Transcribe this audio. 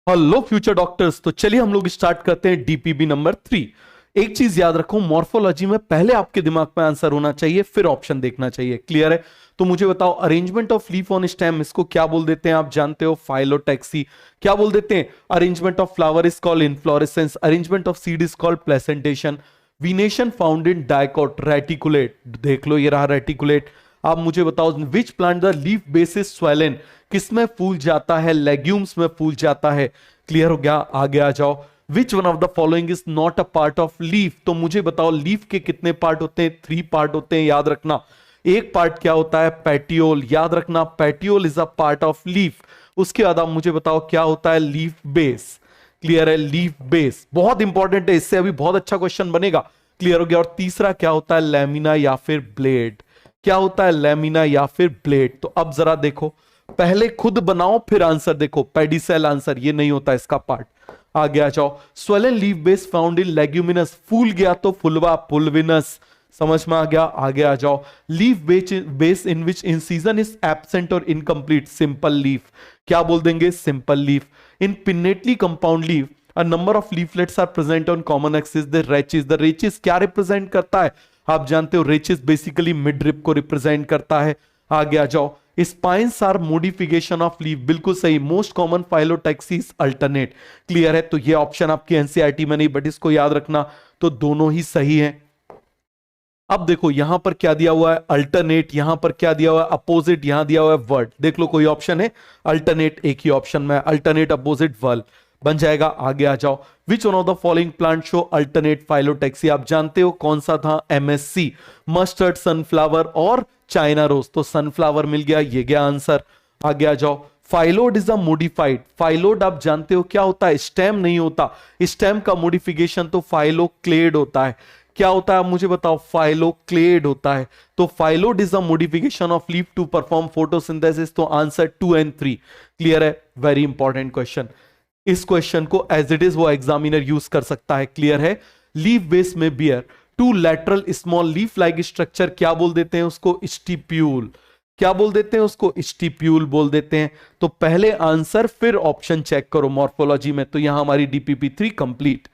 Hello future doctors. तो चलिए हम लोग स्टार्ट करते हैं डीपीबी नंबर 3। एक चीज याद रखो, मॉर्फोलॉजी में पहले आपके दिमाग में आंसर होना चाहिए, फिर ऑप्शन देखना चाहिए। क्लियर है? तो मुझे बताओ, arrangement of leaf on stem इसको क्या बोल देते हैं? आप जानते हो, फाइलोटैक्सी। क्या बोल देते हैं? Arrangement of flower is called inflorescence, arrangement of seed is called placentation, venation found in dicot, reticulate. देख लो, ये रहा रेटिकुलेट। आप मुझे बताओ, which plant the leaf base is swollen, किसमें फूल जाता है? लेग्यूम्स में फूल जाता है। क्लियर हो गया? आगे आ जाओ। Which one of the following is not a part of leaf? तो मुझे बताओ, लीफ के कितने पार्ट होते हैं? 3 पार्ट होते हैं, याद रखना। एक पार्ट क्या होता है? पेटियोल। याद रखना, petiole is a part of leaf. उसके बाद आप मुझे बताओ क्या होता है? Leaf base. क्लियर है? लीफ बेस बहुत इंपॉर्टेंट है, इससे अभी बहुत अच्छा क्वेश्चन बनेगा। क्लियर हो गया? और तीसरा क्या होता है? लैमिना या फिर ब्लेड। क्या होता है? लैमिना या फिर ब्लेड। तो अब जरा देखो, पहले खुद बनाओ फिर आंसर देखो। पेडिसेल आंसर ये नहीं होता इसका पार्ट। आगे आ जाओ। Swollen leaf base found in leguminous, फूल गया तो फुलवा, पुलविनस। समझ में आ गया? आगे आ जाओ। Leaf base in which in season is absent और इनकम्प्लीट, सिंपल लीफ। क्या बोल देंगे? Simple leaf. In pinnately compound leaf a number of leaflets are present on common axis, the rachis। the rachis क्या रिप्रेजेंट करता है? आप जानते हो, rachis बेसिकली मिडरिप को रिप्रेजेंट करता है। आगे आ जाओ। Spines are modification of leaf, बिल्कुल सही। Most common phyllotaxis alternate. Clear है? तो ये ऑप्शन आपकी एनसीईआरटी में नहीं, बट इसको याद रखना। तो दोनों ही सही है। अब देखो यहां पर क्या दिया हुआ है? अल्टरनेट। यहां पर क्या दिया हुआ है? अपोजिट। यहां दिया हुआ है वर्ड। देख लो कोई ऑप्शन है? अल्टरनेट एक ही ऑप्शन में है, अल्टरनेट अपोजिट वर्ड बन जाएगा। आगे आ जाओ। Which one of the following plant show alternate phyllotaxy? आप जानते हो कौन सा था? एमएससी, मस्टर्ड, सनफ्लावर और चाइना रोज। तो सनफ्लावर मिल गया, ये गया आंसर। आगे आ जाओ। Phyllode is a modified, phyllode आप जानते हो क्या होता है? स्टेम नहीं होता, स्टेम का मोडिफिकेशन तो फाइलोक्लेड होता है। क्या होता है? मुझे बताओ। फाइलोक्लेड होता है। तो phyllode is a modification of leaf to perform photosynthesis. तो आंसर 2 and 3। क्लियर है? Very important question. इस क्वेश्चन को एज इट इज वो एग्जामिनर यूज कर सकता है। क्लियर है? लीफ बेस में bear to lateral small leaf like structure, क्या बोल देते हैं उसको? स्टिप्यूल। क्या बोल देते हैं उसको? स्टिप्यूल बोल देते हैं। तो पहले आंसर फिर ऑप्शन चेक करो मॉर्फोलॉजी में। तो यहां हमारी डीपीपी 3 कंप्लीट।